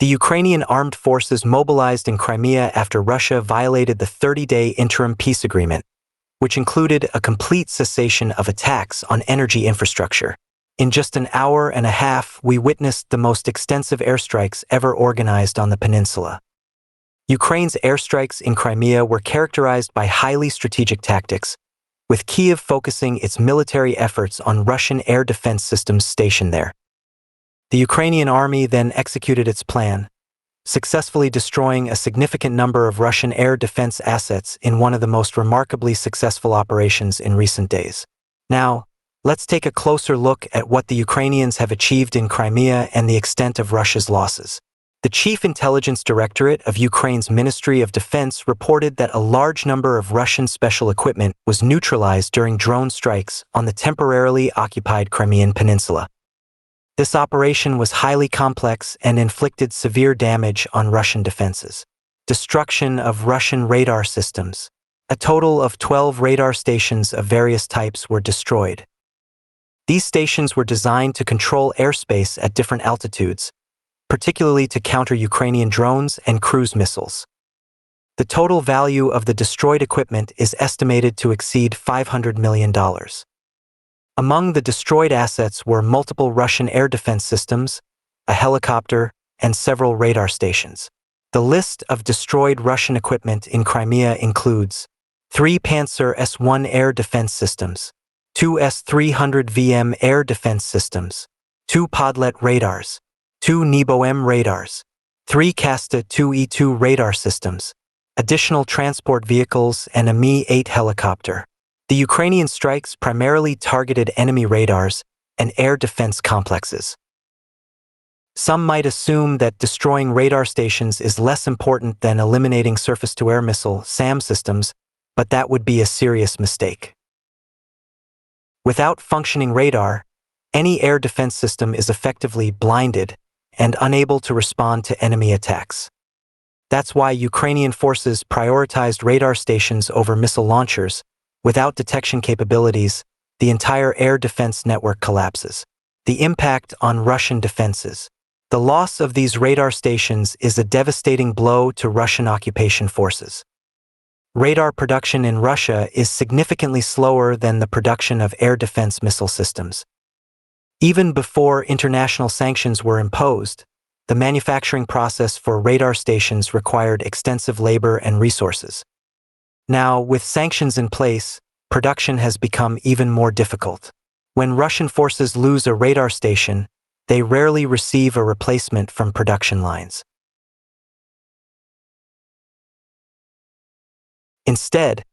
The Ukrainian armed forces mobilized in Crimea after Russia violated the 30-day interim peace agreement, which included a complete cessation of attacks on energy infrastructure. In just an hour and a half, we witnessed the most extensive airstrikes ever organized on the peninsula. Ukraine's airstrikes in Crimea were characterized by highly strategic tactics, with Kyiv focusing its military efforts on Russian air defense systems stationed there. The Ukrainian army then executed its plan, successfully destroying a significant number of Russian air defense assets in one of the most remarkably successful operations in recent days. Now, let's take a closer look at what the Ukrainians have achieved in Crimea and the extent of Russia's losses. The Chief Intelligence Directorate of Ukraine's Ministry of Defense reported that a large number of Russian special equipment was neutralized during drone strikes on the temporarily occupied Crimean Peninsula. This operation was highly complex and inflicted severe damage on Russian defenses. Destruction of Russian radar systems. A total of 12 radar stations of various types were destroyed. These stations were designed to control airspace at different altitudes, particularly to counter Ukrainian drones and cruise missiles. The total value of the destroyed equipment is estimated to exceed $500 million. Among the destroyed assets were multiple Russian air defense systems, a helicopter, and several radar stations. The list of destroyed Russian equipment in Crimea includes 3 Panzer S-1 air defense systems, 2 S-300VM air defense systems, 2 Podlyot radars, 2 Niobium radars, 3 Kasta 2E2 radar systems, additional transport vehicles, and a Mi-8 helicopter. The Ukrainian strikes primarily targeted enemy radars and air defense complexes. Some might assume that destroying radar stations is less important than eliminating surface-to-air missile SAM systems, but that would be a serious mistake. Without functioning radar, any air defense system is effectively blinded and unable to respond to enemy attacks. That's why Ukrainian forces prioritized radar stations over missile launchers. Without detection capabilities, the entire air defense network collapses. The impact on Russian defenses. The loss of these radar stations is a devastating blow to Russian occupation forces. Radar production in Russia is significantly slower than the production of air defense missile systems. Even before international sanctions were imposed, the manufacturing process for radar stations required extensive labor and resources. Now, with sanctions in place, production has become even more difficult. When Russian forces lose a radar station, they rarely receive a replacement from production lines. Instead,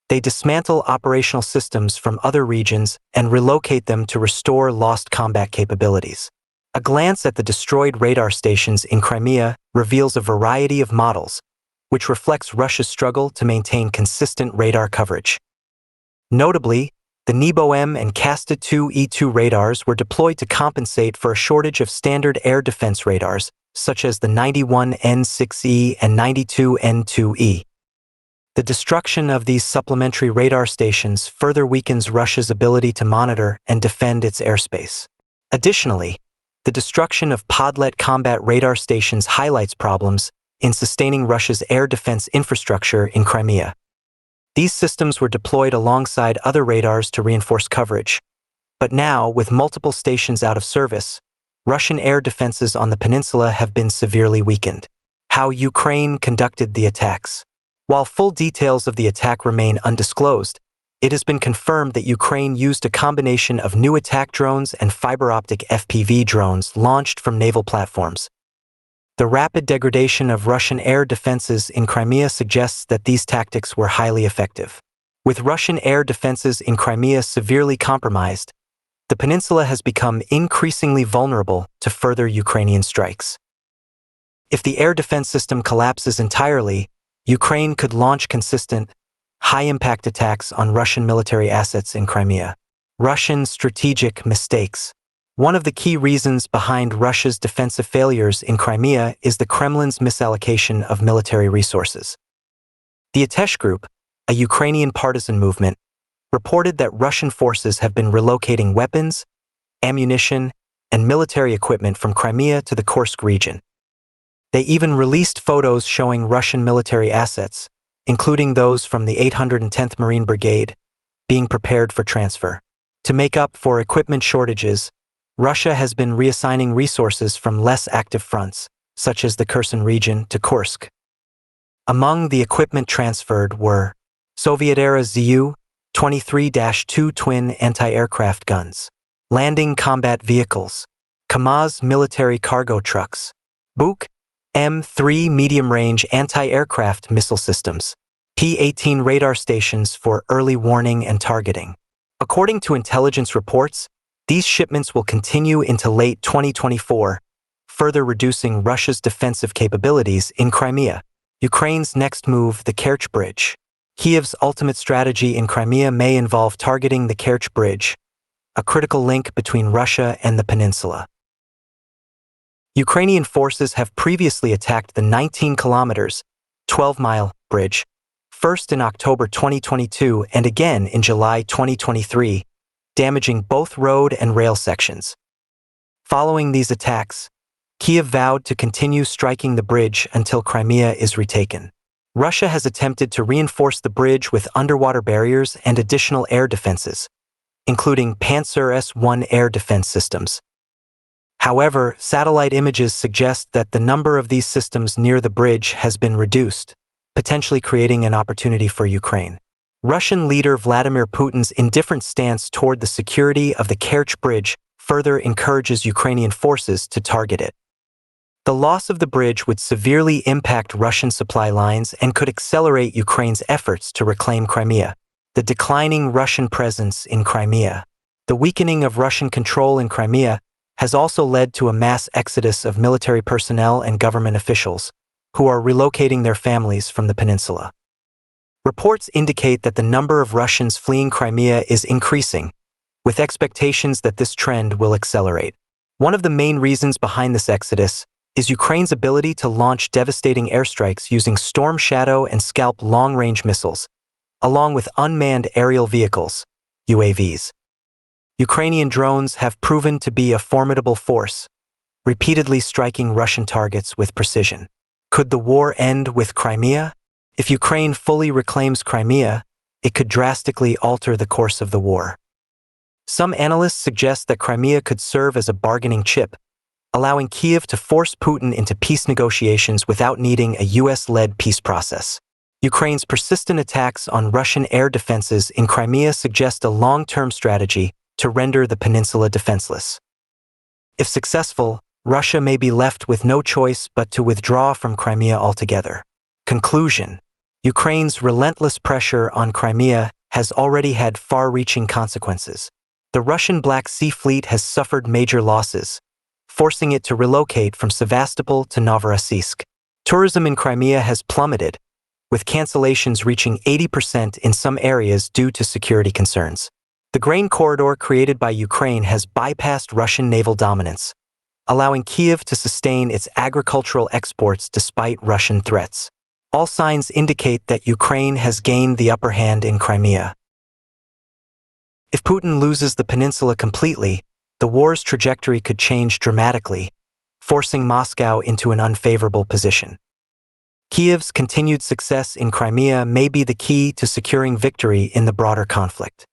they dismantle operational systems from other regions and relocate them to restore lost combat capabilities. A glance at the destroyed radar stations in Crimea reveals a variety of models, which reflects Russia's struggle to maintain consistent radar coverage. Notably, the Niobium and Kasta 2E2 radars were deployed to compensate for a shortage of standard air defense radars, such as the 91N6E and 92N2E. The destruction of these supplementary radar stations further weakens Russia's ability to monitor and defend its airspace. Additionally, the destruction of Podlyot combat radar stations highlights problems in sustaining Russia's air defense infrastructure in Crimea. These systems were deployed alongside other radars to reinforce coverage. But now, with multiple stations out of service, Russian air defenses on the peninsula have been severely weakened. How Ukraine conducted the attacks. While full details of the attack remain undisclosed, it has been confirmed that Ukraine used a combination of new attack drones and fiber-optic FPV drones launched from naval platforms. The rapid degradation of Russian air defenses in Crimea suggests that these tactics were highly effective. With Russian air defenses in Crimea severely compromised, the peninsula has become increasingly vulnerable to further Ukrainian strikes. If the air defense system collapses entirely, Ukraine could launch consistent, high-impact attacks on Russian military assets in Crimea. Russian strategic mistakes. One of the key reasons behind Russia's defensive failures in Crimea is the Kremlin's misallocation of military resources. The Atesh Group, a Ukrainian partisan movement, reported that Russian forces have been relocating weapons, ammunition, and military equipment from Crimea to the Kursk region. They even released photos showing Russian military assets, including those from the 810th Marine Brigade, being prepared for transfer. To make up for equipment shortages, Russia has been reassigning resources from less active fronts, such as the Kherson region, to Kursk. Among the equipment transferred were Soviet-era Zu-23-2 twin anti-aircraft guns, landing combat vehicles, Kamaz military cargo trucks, Buk M3 medium-range anti-aircraft missile systems, P-18 radar stations for early warning and targeting. According to intelligence reports, these shipments will continue into late 2024, further reducing Russia's defensive capabilities in Crimea. Ukraine's next move, the Kerch Bridge. Kiev's ultimate strategy in Crimea may involve targeting the Kerch Bridge, a critical link between Russia and the peninsula. Ukrainian forces have previously attacked the 19 kilometers, 12-mile bridge, first in October 2022 and again in July 2023, damaging both road and rail sections. Following these attacks, Kiev vowed to continue striking the bridge until Crimea is retaken. Russia has attempted to reinforce the bridge with underwater barriers and additional air defenses, including Panzer S-1 air defense systems. However, satellite images suggest that the number of these systems near the bridge has been reduced, potentially creating an opportunity for Ukraine. Russian leader Vladimir Putin's indifferent stance toward the security of the Kerch Bridge further encourages Ukrainian forces to target it. The loss of the bridge would severely impact Russian supply lines and could accelerate Ukraine's efforts to reclaim Crimea. The declining Russian presence in Crimea. The weakening of Russian control in Crimea has also led to a mass exodus of military personnel and government officials, who are relocating their families from the peninsula. Reports indicate that the number of Russians fleeing Crimea is increasing, with expectations that this trend will accelerate. One of the main reasons behind this exodus is Ukraine's ability to launch devastating airstrikes using Storm Shadow and Scalp long-range missiles, along with unmanned aerial vehicles, UAVs. Ukrainian drones have proven to be a formidable force, repeatedly striking Russian targets with precision. Could the war end with Crimea? If Ukraine fully reclaims Crimea, it could drastically alter the course of the war. Some analysts suggest that Crimea could serve as a bargaining chip, allowing Kiev to force Putin into peace negotiations without needing a US-led peace process. Ukraine's persistent attacks on Russian air defenses in Crimea suggest a long-term strategy to render the peninsula defenseless. If successful, Russia may be left with no choice but to withdraw from Crimea altogether. Conclusion: Ukraine's relentless pressure on Crimea has already had far-reaching consequences. The Russian Black Sea Fleet has suffered major losses, forcing it to relocate from Sevastopol to Novorossiysk. Tourism in Crimea has plummeted, with cancellations reaching 80% in some areas due to security concerns. The grain corridor created by Ukraine has bypassed Russian naval dominance, allowing Kiev to sustain its agricultural exports despite Russian threats. All signs indicate that Ukraine has gained the upper hand in Crimea. If Putin loses the peninsula completely, the war's trajectory could change dramatically, forcing Moscow into an unfavorable position. Kiev's continued success in Crimea may be the key to securing victory in the broader conflict.